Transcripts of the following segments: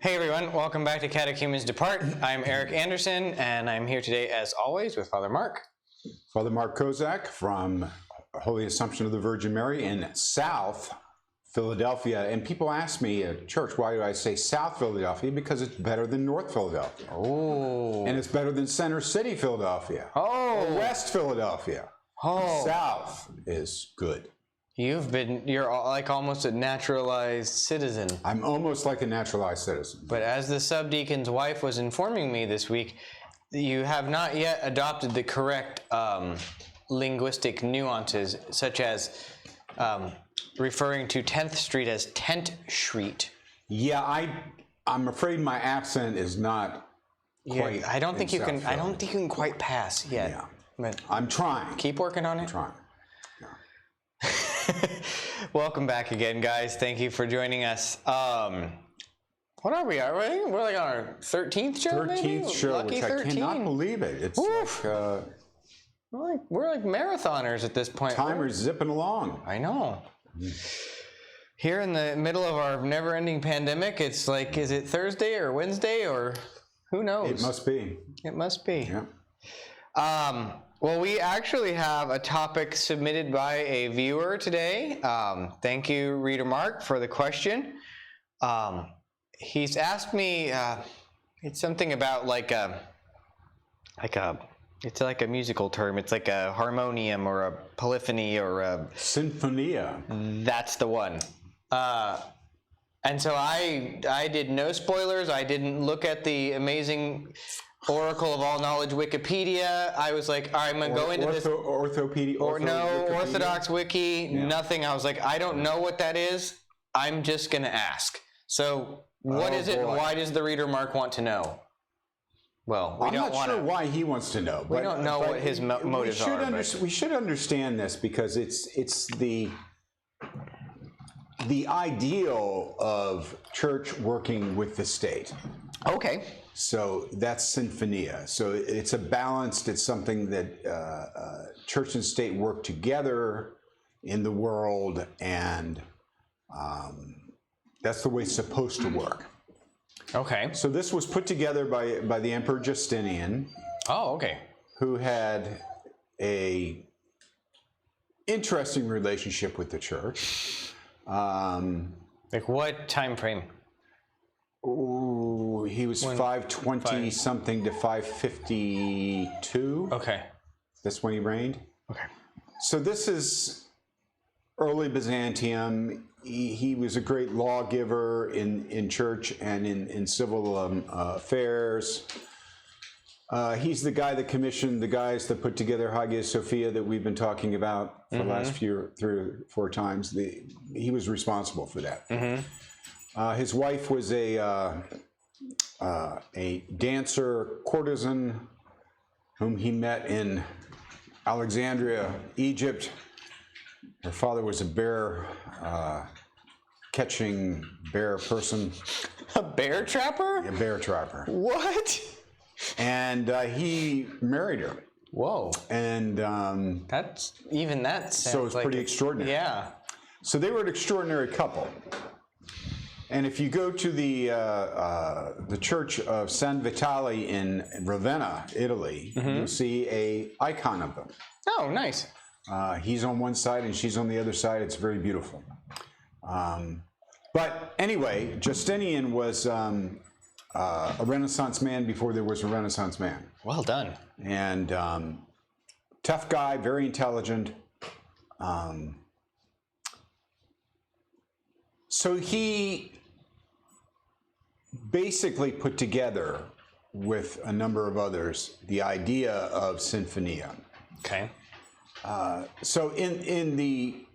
Hey everyone, welcome back to Catechumens Depart. I'm Eric Anderson, and I'm here today, as always, with Father Mark. Father Mark Kozak from Holy Assumption of the Virgin Mary in South Philadelphia. And people ask me at church, why do I say South Philadelphia? Because it's better than North Philadelphia. Oh. And it's better than Center City, Philadelphia. Oh. Or West Philadelphia. Oh. South is good. You're like almost a naturalized citizen. I'm almost like a naturalized citizen. But as the subdeacon's wife was informing me this week, you have not yet adopted the correct linguistic nuances, such as referring to 10th Street as Tent Street. Yeah, I'm afraid my accent is not quite. I don't think you can. I don't think you can quite pass yet. Yeah, but I'm trying. Keep working on it. I'm trying. Welcome back again, guys. Thank you for joining us. What are we? We're like on our 13th show, 13th show, Lucky which 13. I cannot believe it. It's we're like marathoners at this point. Timer's zipping along. I know. Here in the middle of our never-ending pandemic, it's like, is it Thursday or Wednesday or who knows? It must be. It must be. Yeah. Well, we actually have a topic submitted by a viewer today. Thank you, Reader Mark, for the question. He's asked me, it's something about it's like a musical term. It's like a harmonium or a polyphony or a... Symphonia. That's the one. And so I did no spoilers. I didn't look at the amazing... Oracle of all knowledge Wikipedia. I was like, all right, I'm gonna go into this Orthopedia or no Wikipedia. Orthodox wiki, Yeah. nothing. I was like, I don't know what that is. I'm just gonna ask. So what is it, and why does the Reader Mark want to know? Well, I'm not sure why he wants to know. We don't know what his motives are. We should understand this because it's the ideal of church working with the state. Okay. So that's Symphonia. So it's it's something that church and state work together in the world, and that's the way it's supposed to work. Okay. So this was put together by the Emperor Justinian. Oh, okay. Who had a interesting relationship with the church. Like what time frame? Ooh, he was 520 something to 552. Okay. That's when he reigned. Okay. So this is early Byzantium. He was a great lawgiver in church and in civil affairs. He's the guy that commissioned the guys that put together Hagia Sophia that we've been talking about for the last 3 or 4 times. He was responsible for that. His wife was a dancer courtesan whom he met in Alexandria, Egypt. Her father was a bear catching bear person. A bear trapper? A bear trapper. What? And he married her. Whoa. And that sounds so it's pretty extraordinary. Yeah. So they were an extraordinary couple. And if you go to the Church of San Vitale in Ravenna, Italy, you'll see a icon of them. Oh, nice. He's on one side and she's on the other side. It's very beautiful. But anyway, Justinian was a Renaissance man before there was a Renaissance man. Well done. And tough guy, very intelligent. So he basically put together with a number of others the idea of Symphonia. Okay. So in the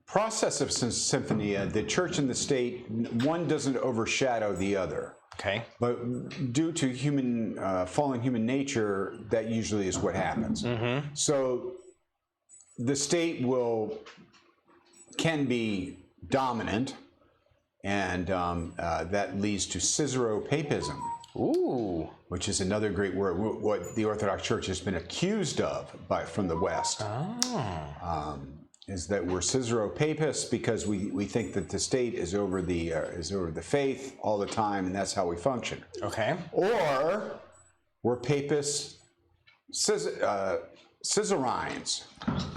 process of Symphonia, the church and the state, one doesn't overshadow the other. Okay. But due to fallen human nature, that usually is what happens. So the state can be dominant, and that leads to Caesaropapism. Ooh. Which is another great word, what the Orthodox Church has been accused of from the West. is that we're Caesaro-Papists because we think that the state is over the faith all the time, and that's how we function. Okay. Or we're Papists, Caesarines,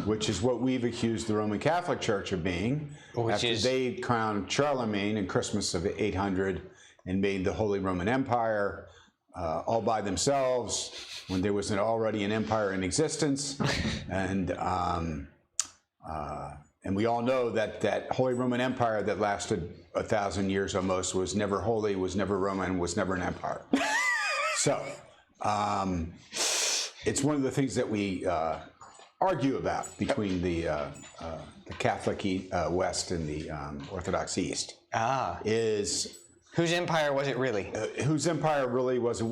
which is what we've accused the Roman Catholic Church of being, after they crowned Charlemagne in Christmas of 800 and made the Holy Roman Empire all by themselves when there was already an empire in existence, and we all know that Holy Roman Empire that lasted 1,000 years almost was never holy, was never Roman, was never an empire. So it's one of the things that we argue about between the Catholic West and the Orthodox East. Is whose empire was it really? Whose empire really was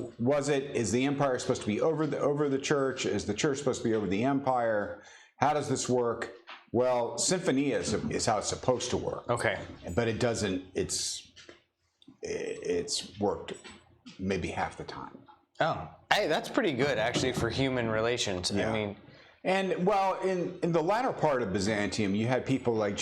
it? Is the empire supposed to be over the church? Is the church supposed to be over the empire? How does this work? Well, Symphonia is how it's supposed to work. Okay. But it doesn't. It's worked maybe half the time. Oh, hey, that's pretty good actually for human relations. Yeah. I mean, and well, in the latter part of Byzantium, you had people like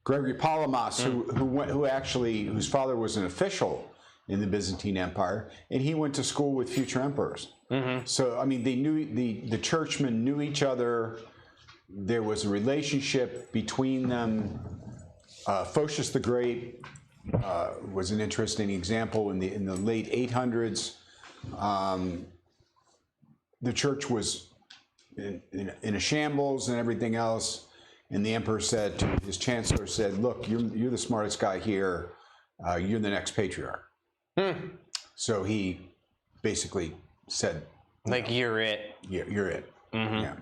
Gregory Palamas, whose father was an official in the Byzantine Empire, and he went to school with future emperors. Mm-hmm. So I mean, they knew the churchmen knew each other. There was a relationship between them. Photius the Great was an interesting example in the late 800s. The church was in a shambles and everything else, and the emperor said to his chancellor, "Look, you're the smartest guy here. You're the next patriarch." So he basically said, like, you're it. Yeah, you're it. Mm-hmm. Yeah.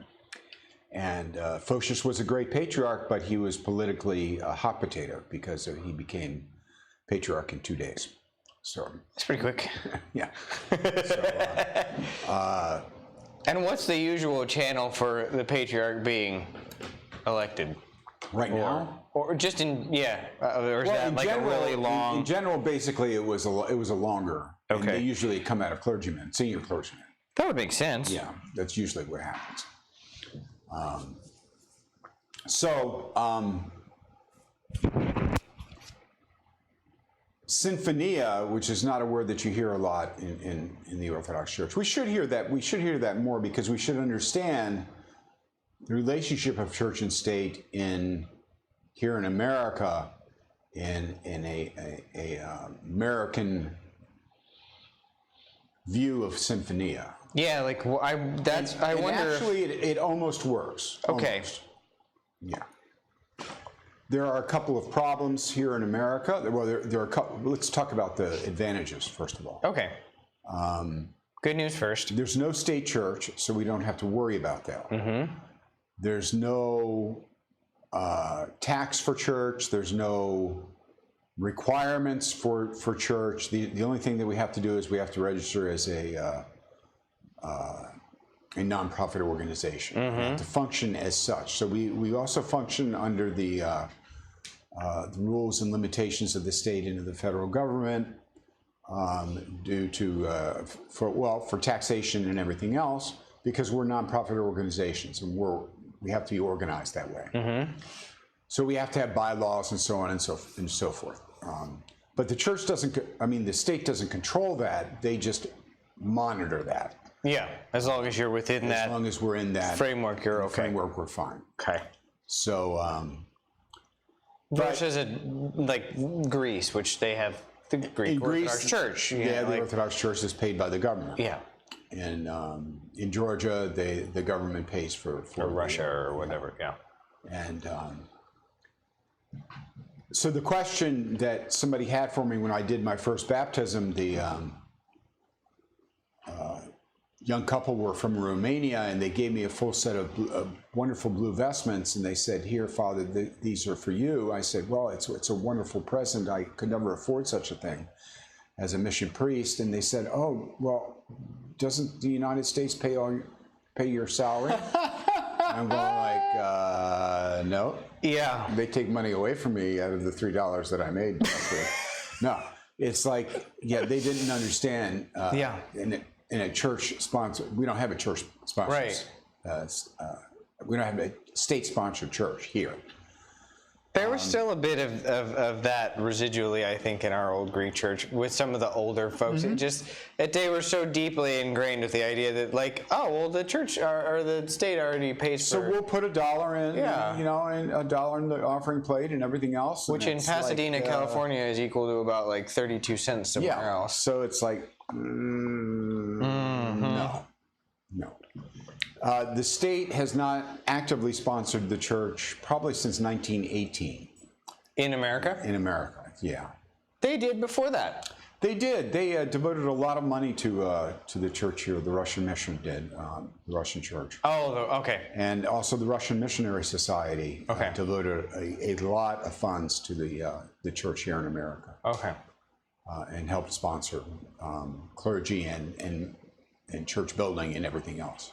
And Photius was a great patriarch, but he was politically a hot potato because he became patriarch in 2 days. So that's pretty quick. Yeah. And what's the usual channel for the patriarch being elected? Right now? Or just or is that like a really long? In general, basically, it was a longer. Okay. And they usually come out of clergymen, senior clergymen. That would make sense. Yeah, that's usually what happens. Symphonia, which is not a word that you hear a lot in the Orthodox Church. We should hear that. We should hear that more because we should understand the relationship of church and state here in America, in a American view of Symphonia. Yeah, like I wonder. Actually, it almost works. Okay. Almost. Yeah. There are a couple of problems here in America. Well, there are a couple. Let's talk about the advantages first of all. Okay. Good news first. There's no state church, so we don't have to worry about that. Mm-hmm. There's no tax for church. There's no requirements for church. The only thing that we have to do is we have to register as a nonprofit organization to function as such. So we also function under the rules and limitations of the state and of the federal government due to for taxation and everything else, because we're nonprofit organizations and we have to be organized that way. Mm-hmm. So we have to have bylaws and so on and so forth. But the church the state doesn't control that. They just monitor that. Yeah, as long as you're within that. As long as we're in that framework, you're okay. Framework, we're fine. Okay. So. Versus like Greece, which they have the Greek Orthodox Church. Yeah, the Orthodox Church is paid by the government. Yeah. And in Georgia, the government pays for or Russia or whatever. Yeah. And so the question that somebody had for me when I did my first baptism, the young couple were from Romania, and they gave me a full set of wonderful blue vestments, and they said, "Here, Father, these are for you." I said, "Well, it's a wonderful present. I could never afford such a thing as a mission priest." And they said, "Oh, well, doesn't the United States pay your salary?" I'm going like, "No." Yeah. They take money away from me out of the $3 that I made. No, it's like, yeah, they didn't understand. in a church sponsor. We don't have a church sponsor. Right. We don't have a state-sponsored church here. There was still a bit of that residually, I think, in our old Greek church with some of the older folks. It just that they were so deeply ingrained with the idea that, like, oh, well, the church or the state already pays So for. we'll put $1 in, Yeah. you know, and $1 in the offering plate and everything else. Which in Pasadena, California, is equal to about like 32 cents somewhere else. So it's like, no. The state has not actively sponsored the church probably since 1918. In America? In America, yeah. They did before that. They did. They devoted a lot of money to the church here. The Russian mission did, the Russian church. Oh, okay. And also the Russian Missionary Society devoted a lot of funds to the church here in America. Okay. And helped sponsor clergy and church building and everything else.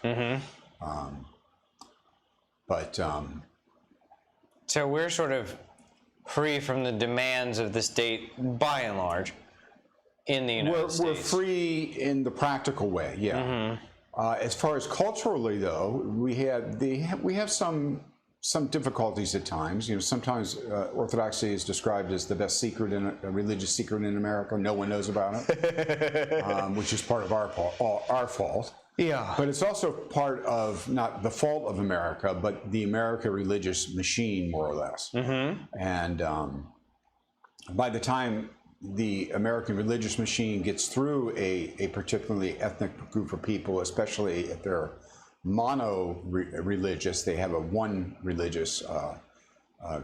So we're sort of free from the demands of the state by and large in the United States. We're free in the practical way, yeah. As far as culturally, though, we have some difficulties at times. You know, sometimes Orthodoxy is described as the best secret a religious secret in America. No one knows about it, which is part of our fault. Yeah. But it's also part of not the fault of America, but the American religious machine, more or less. And by the time the American religious machine gets through a particularly ethnic group of people, especially if they're mono-religious, they have a one religious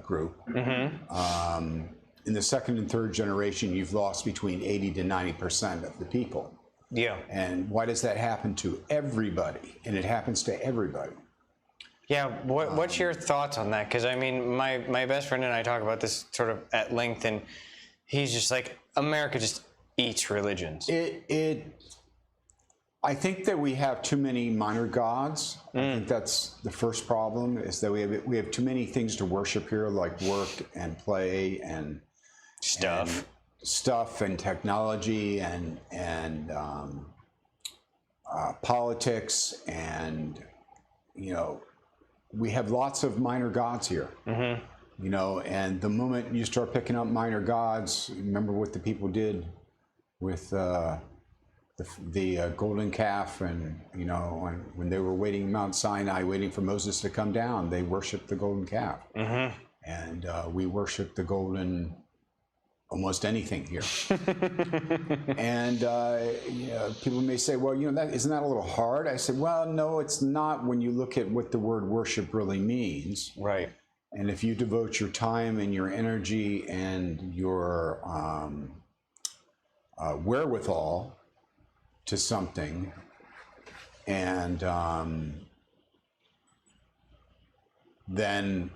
group. In the second and third generation, you've lost between 80 to 90% of the people. Yeah. And why does that happen to everybody? And it happens to everybody. Yeah, what's your thoughts on that? Because, I mean, my best friend and I talk about this sort of at length, and he's just like, America just eats religions. I think that we have too many minor gods. I think that's the first problem, is that we have too many things to worship here, like work and play and stuff and technology and politics, and you know, we have lots of minor gods here. You know, and the moment you start picking up minor gods, remember what the people did with the golden calf, and you know, when they were waiting Mount Sinai, waiting for Moses to come down, they worshipped the golden calf, and we worship the golden almost anything here. And you know, people may say, well, you know, isn't that a little hard? I said, well, no, it's not when you look at what the word worship really means. Right. And if you devote your time and your energy and your wherewithal to something, and then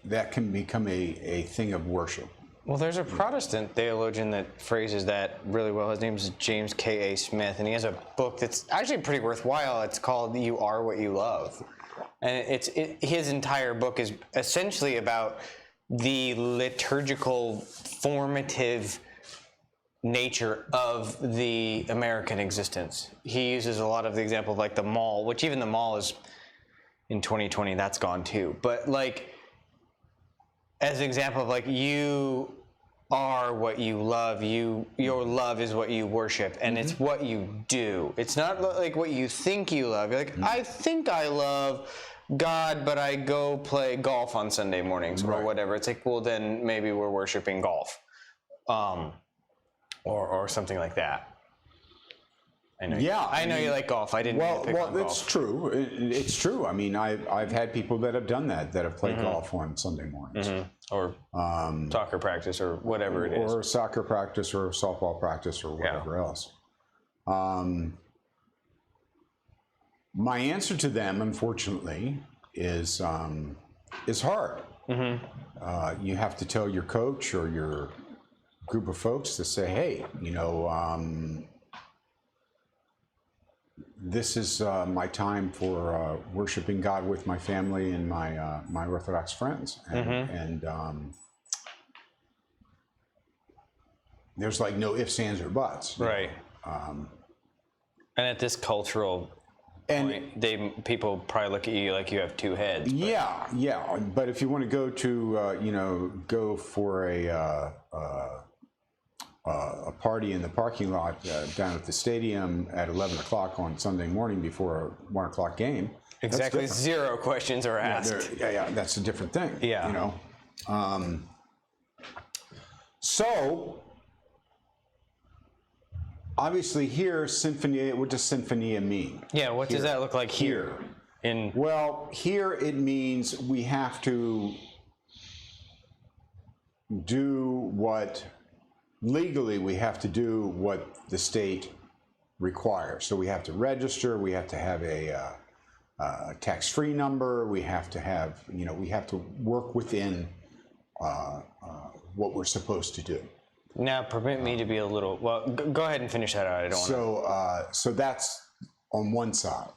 that can become a thing of worship. Well, there's a Protestant theologian that phrases that really well. His name is James K.A. Smith, and he has a book that's actually pretty worthwhile. It's called You Are What You Love. And his entire book is essentially about the liturgical, formative nature of the American existence. He uses a lot of the example of like the mall, which even the mall is, in 2020, that's gone too. But like, as an example of like, you are what you love, your love is what you worship, and it's what you do. It's not like what you think you love. You're like, I think I love God, but I go play golf on Sunday mornings or whatever. It's like, well, then maybe we're worshiping golf, or something like that. I know. Yeah, I know you like golf. I didn't. Well, that's true. It's true. I mean, I've had people that have done that have played golf on Sunday mornings, or soccer practice, or whatever it is, or soccer practice, or softball practice, or whatever else. My answer to them, unfortunately, is hard. You have to tell your coach or your group of folks to say, hey, you know, this is my time for worshiping God with my family and my Orthodox friends, and there's like no ifs, ands, or buts. Right. And at this cultural point, people probably look at you like you have two heads. But. Yeah. But if you want to go to, go for a party in the parking lot down at the stadium at 11 o'clock on Sunday morning before a 1 o'clock game. Exactly. Zero questions are asked. Yeah, that's a different thing. Yeah. So, obviously here, Symphonia, what does Symphonia mean? Yeah, what does that look like here? Well, here it means we have to do legally we have to do what the state requires. So we have to register, we have to have a tax-free number, we have to have, we have to work within what we're supposed to do. Now, permit me to be a little, well, go ahead and finish that out. I don't want So that's on one side.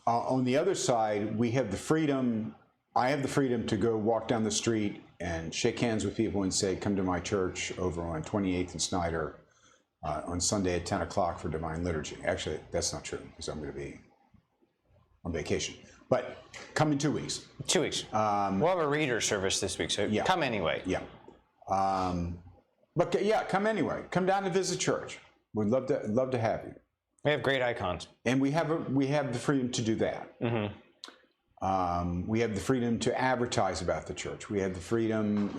On the other side, we have the freedom, I have the freedom to go walk down the street and shake hands with people and say, come to my church over on 28th and Snyder on Sunday at 10 o'clock for Divine Liturgy. Actually, that's not true because I'm going to be on vacation. But come in 2 weeks. 2 weeks. We'll have a reader service this week, so come anyway. Yeah. But yeah, come anyway. Come down to visit church. We'd love to have you. We have great icons. And we have the freedom to do that. We have the freedom to advertise about the church. We have the freedom,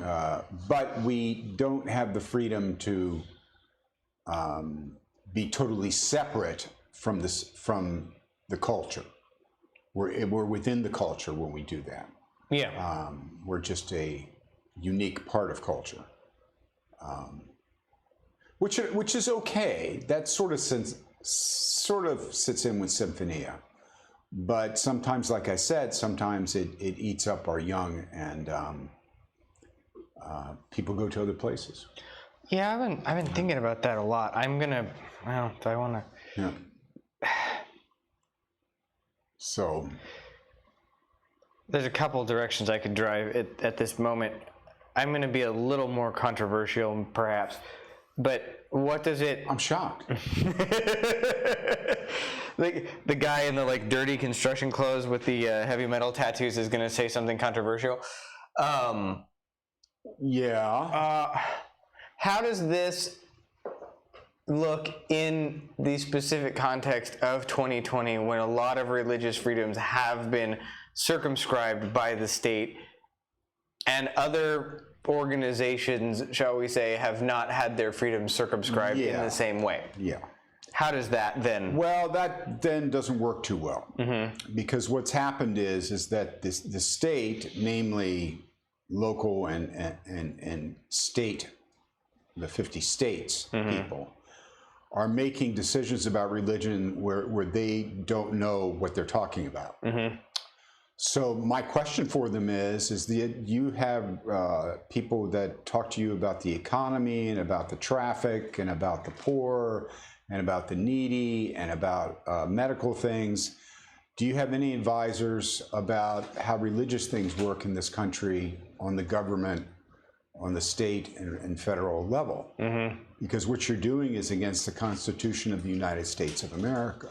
but we don't have the freedom to be totally separate from the culture. We're within the culture when we do that. Yeah. We're just a unique part of culture, which is okay. That sort of sits in with Symphonia. But sometimes, like I said, sometimes it eats up our young, and people go to other places. Yeah, I've been thinking about that a lot. Do I want to? Yeah. So there's a couple directions I could drive at this moment. I'm going to be a little more controversial, perhaps. But what does it? I'm shocked. The guy in the dirty construction clothes with the heavy metal tattoos is going to say something controversial. Yeah. How does this look in the specific context of 2020 when a lot of religious freedoms have been circumscribed by the state and other organizations, shall we say, have not had their freedoms circumscribed in the same way? Yeah. How does that then? Well, that then doesn't work too well, because what's happened is that the state, namely local and state, the 50 states people, are making decisions about religion where they don't know what they're talking about. So my question for them is you have people that talk to you about the economy and about the traffic and about the poor and about the needy and about medical things. Do you have any advisors about how religious things work in this country on the government, on the state and federal level? Because what you're doing is against the Constitution of the United States of America.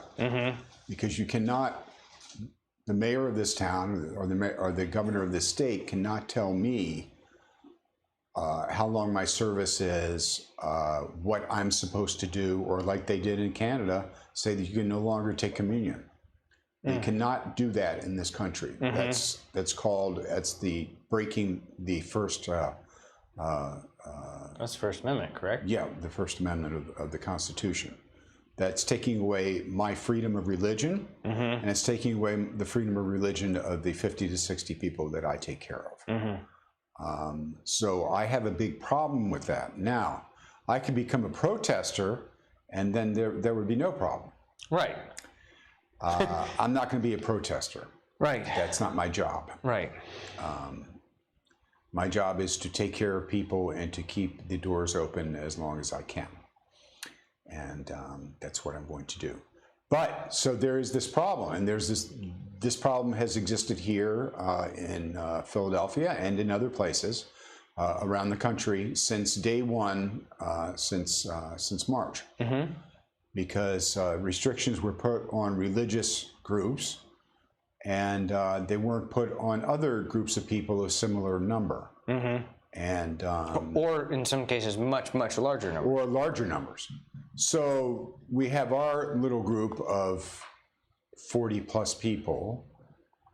Because you cannot, the mayor of this town or the governor of this state cannot tell me how long my service is, what I'm supposed to do, or like they did in Canada, say that you can no longer take communion. You cannot do that in this country. That's the breaking the first. That's First Amendment, correct? Yeah, the First Amendment of the Constitution. That's taking away my freedom of religion, and it's taking away the freedom of religion of the 50 to 60 people that I take care of. So I have a big problem with that. Now, I could become a protester, and then there would be no problem. Right. I'm not going to be a protester. Right. That's not my job. Right. My job is to take care of people and to keep the doors open as long as I can. And that's what I'm going to do. But so there is this problem, and this problem has existed here in Philadelphia and in other places around the country since day one, since March. because restrictions were put on religious groups, and they weren't put on other groups of people of similar number. And or in some cases, much larger numbers. or larger numbers. So we have our little group of 40 plus people,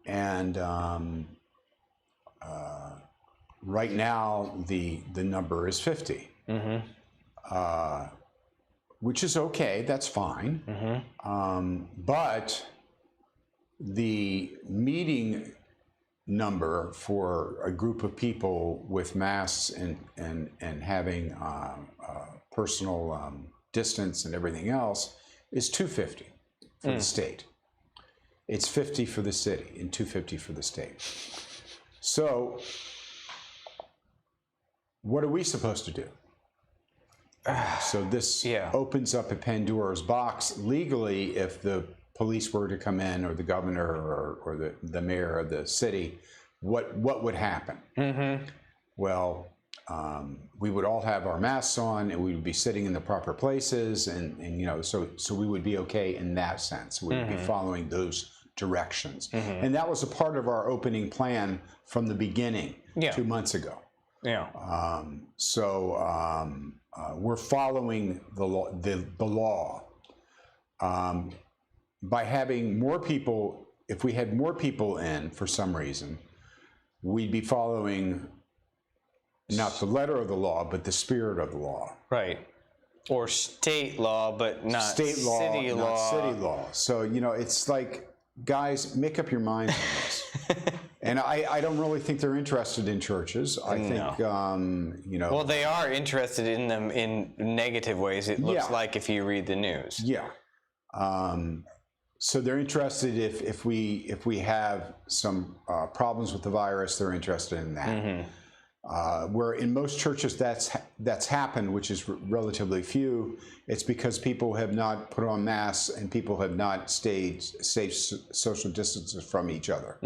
and right now the number is 50, which is okay. That's fine. But the meeting number for a group of people with masks and having personal distance and everything else is 250 for the state. It's 50 for the city and 250 for the state. So what are we supposed to do? So this opens up a Pandora's box legally. If the police were to come in, or the governor, or the mayor of the city, what would happen? Well, we would all have our masks on, and we would be sitting in the proper places, and you know, so we would be okay in that sense. We would be following those directions, and that was a part of our opening plan from the beginning 2 months ago. We're following the law. By having more people, if we had more people in for some reason, we'd be following not the letter of the law, but the spirit of the law. Right. Or state law, but not state law, city not law. city law. So, you know, it's like, guys, make up your minds on this. And I don't really think they're interested in churches. I think, you know. Well, they are interested in them in negative ways, it looks like, if you read the news. Yeah. So they're interested if we have some problems with the virus, they're interested in that. Where in most churches that's happened, which is relatively few, it's because people have not put on masks and people have not stayed safe social distances from each other.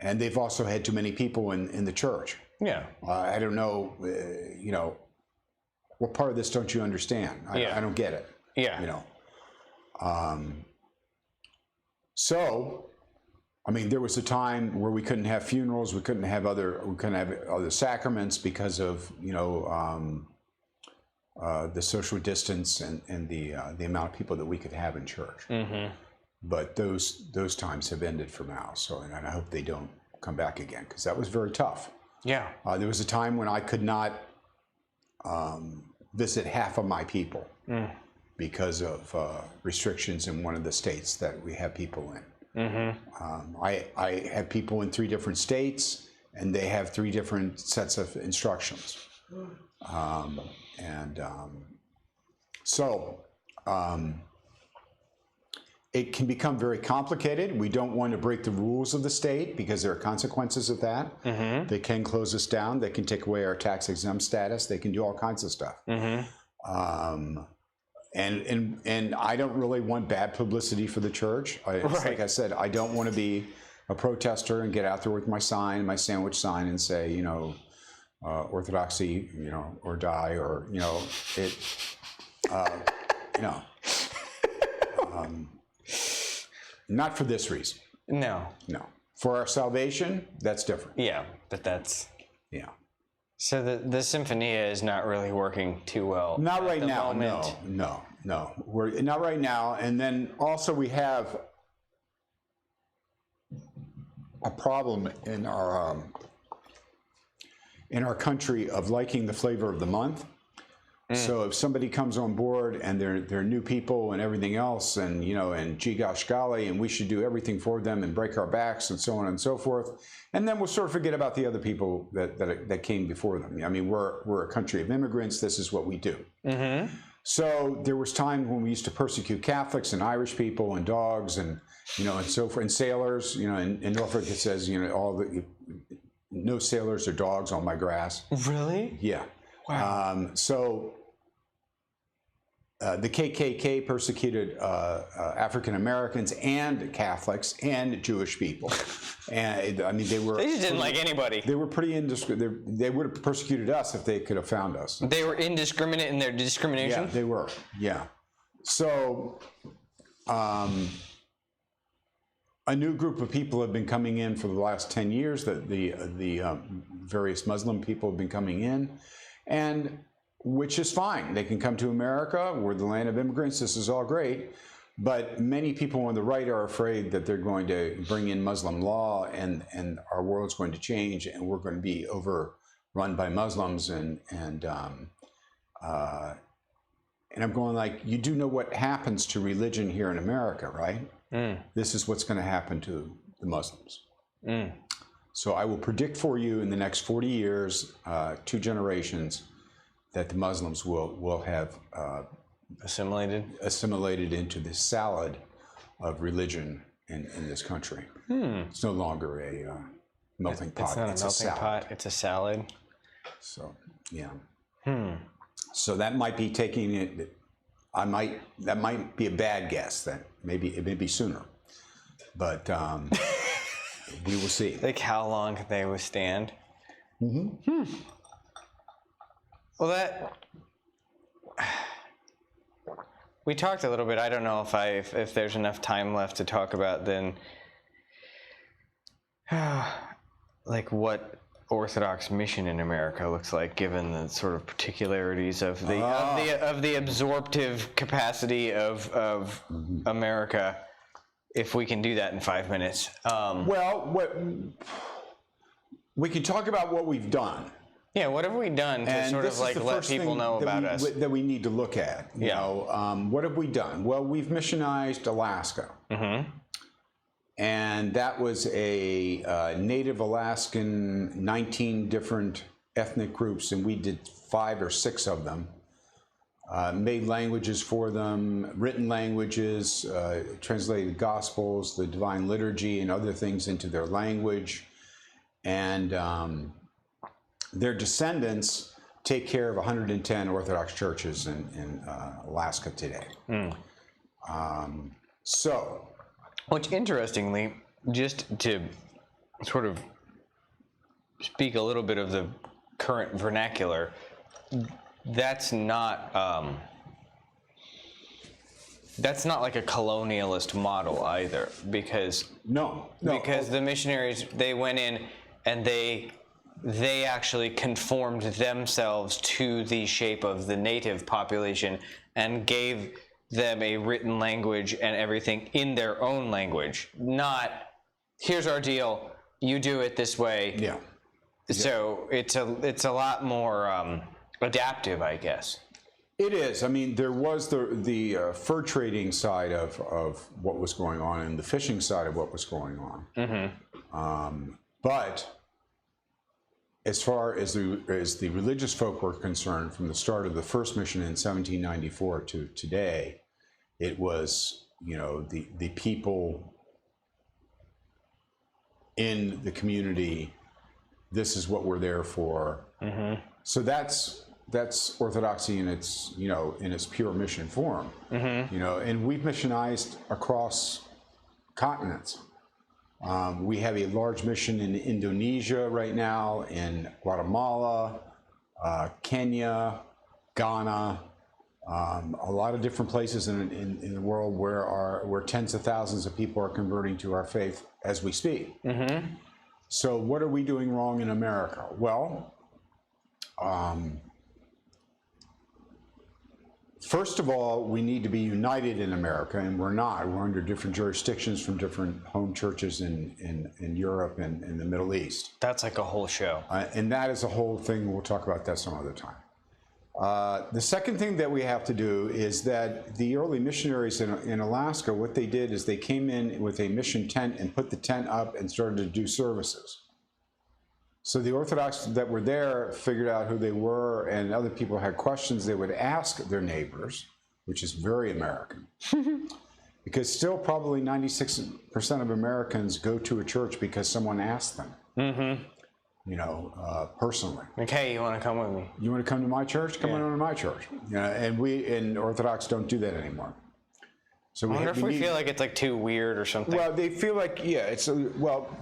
And they've also had too many people in the church. I don't know, you know, what part of this don't you understand? I don't get it. You know. So, I mean, there was a time where we couldn't have funerals, we couldn't have other sacraments because of, you know, the social distance and the amount of people that we could have in church. But those times have ended for now. So, and I hope they don't come back again, because that was very tough. There was a time when I could not visit half of my people. Because of restrictions in one of the states that we have people in. I have people in 3 different states, and they have 3 different sets of instructions. It can become very complicated. We don't want to break the rules of the state because there are consequences of that. They can close us down. They can take away our tax exempt status. They can do all kinds of stuff. And I don't really want bad publicity for the church. Like I said, I don't want to be a protester and get out there with my sign, my sandwich sign, and say, you know, orthodoxy, you know, or die, or, you know, it, you know, not for this reason. No. For our salvation, that's different. But that's... So the Symphonia is not really working too well. Not right now. No. We're not right now. And then also we have a problem in our country of liking the flavor of the month. So if somebody comes on board and they're new people and everything else, and you know, and gee gosh golly, and we should do everything for them and break our backs and so on and so forth, and then we'll sort of forget about the other people that came before them. I mean, we're a country of immigrants. This is what we do. So there was time when we used to persecute Catholics and Irish people and dogs and, you know, and so forth, and sailors. You know, in Norfolk it says, you know, no sailors or dogs on my grass. Really? Yeah. Wow. The KKK persecuted African Americans and Catholics and Jewish people, and I mean they just didn't like anybody. They were pretty indiscriminate. They would have persecuted us if they could have found us. They were indiscriminate in their discrimination. Yeah, they were. Yeah, So a new group of people have been coming in for the last 10 years, that the various Muslim people have been coming in, and which is fine. They can come to America. We're the land of immigrants. This is all great. But many people on the right are afraid that they're going to bring in Muslim law, and our world's going to change, and we're going to be overrun by Muslims. And I'm going like, you do know what happens to religion here in America, right? This is what's going to happen to the Muslims. So I will predict for you in the next 40 years, 2 generations, that the Muslims will have assimilated into this salad of religion in this country. It's no longer a melting pot. It's not a melting pot. It's a salad. So yeah. So that might be taking it. That might be a bad guess. That it may be sooner, but we will see. Like how long can they withstand? Well, we talked a little bit. I don't know if there's enough time left to talk about then, like what Orthodox mission in America looks like, given the sort of particularities of the absorptive capacity of America. If we can do that in 5 minutes. We can talk about what we've done. Yeah, what have we done to sort of like let people know about us? That we need to look at. You know, what have we done? Well, we've missionized Alaska. And that was a native Alaskan, 19 different ethnic groups, and we did 5 or 6 of them. Made languages for them, written languages, translated Gospels, the Divine Liturgy, and other things into their language. And their descendants take care of 110 Orthodox churches in Alaska today. Which, interestingly, just to sort of speak a little bit of the current vernacular, that's not like a colonialist model either, because because the missionaries, they went in and they actually conformed themselves to the shape of the native population and gave them a written language and everything in their own language. Not, here's our deal, you do it this way. Yeah. So it's a lot more adaptive, I guess. It is. I mean, there was the fur trading side of what was going on and the fishing side of what was going on. But as far as the religious folk were concerned, from the start of the first mission in 1794 to today, it was, you know, the people in the community. This is what we're there for. So that's Orthodoxy in its, you know, in its pure mission form. You know, and we've missionized across continents. We have a large mission in Indonesia right now, in Guatemala, Kenya, Ghana, a lot of different places in the world where tens of thousands of people are converting to our faith as we speak. So what are we doing wrong in America? Well, first of all, we need to be united in America, and we're not. We're under different jurisdictions from different home churches in Europe and in the Middle East. That's like a whole show. And that is a whole thing. We'll talk about that some other time. The second thing that we have to do is that the early missionaries in Alaska, what they did is they came in with a mission tent and put the tent up and started to do services. So the Orthodox that were there figured out who they were, and other people had questions they would ask their neighbors, which is very American. Because still probably 96% of Americans go to a church because someone asked them. You know, personally. Like, hey, you want to come with me? You want to come to my church? Come on to my church. You know, and we in Orthodox don't do that anymore. So I wonder if we feel like it's like too weird or something. Well, they feel like, yeah,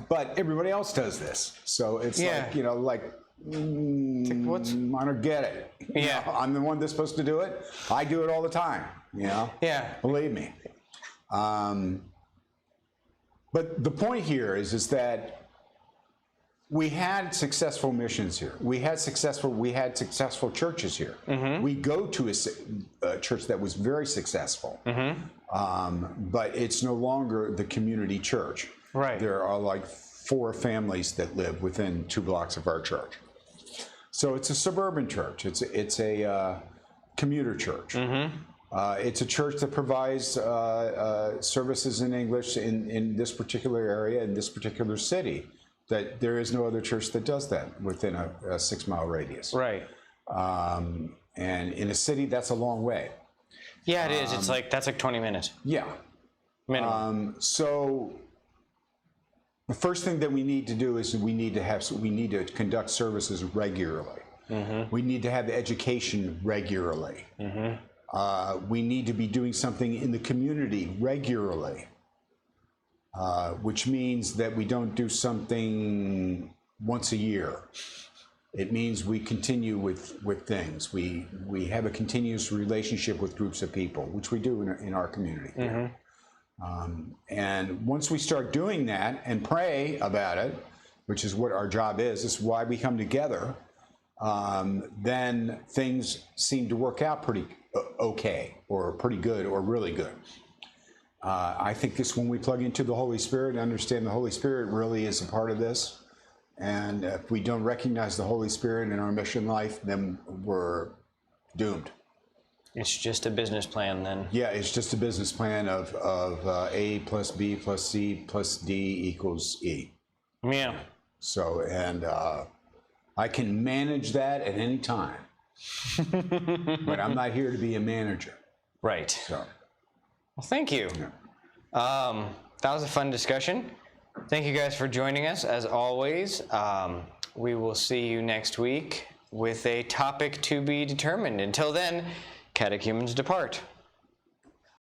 but everybody else does this. So it's like, you know, like What's I don't get it. Yeah. I'm the one that's supposed to do it. I do it all the time. Yeah. Believe me. But the point here is that we had successful missions here. We had successful churches here. We go to a church that was very successful, but it's no longer the community church. Right. There are like 4 families that live within 2 blocks of our church. So it's a suburban church. It's a commuter church. It's a church that provides services in English in this particular area, in this particular city. That there is no other church that does that within a 6-mile radius. Right. And in a city, that's a long way. Yeah, it is. That's like 20 minutes. Yeah. Minimum. So the first thing that we need to do is we need to conduct services regularly. We need to have education regularly. We need to be doing something in the community regularly. Which means that we don't do something once a year. It means we continue with things. We have a continuous relationship with groups of people, which we do in our community. And once we start doing that and pray about it, which is what our job is why we come together, then things seem to work out pretty okay, or pretty good, or really good. I think it's when we plug into the Holy Spirit and understand the Holy Spirit really is a part of this. And if we don't recognize the Holy Spirit in our mission life, then we're doomed. It's just a business plan then. Yeah, it's just a business plan of A plus B plus C plus D equals E. Yeah. So, and I can manage that at any time. But I'm not here to be a manager. Right. So. Well, thank you. Yeah. That was a fun discussion. Thank you guys for joining us. As always, we will see you next week with a topic to be determined. Until then, catechumens depart.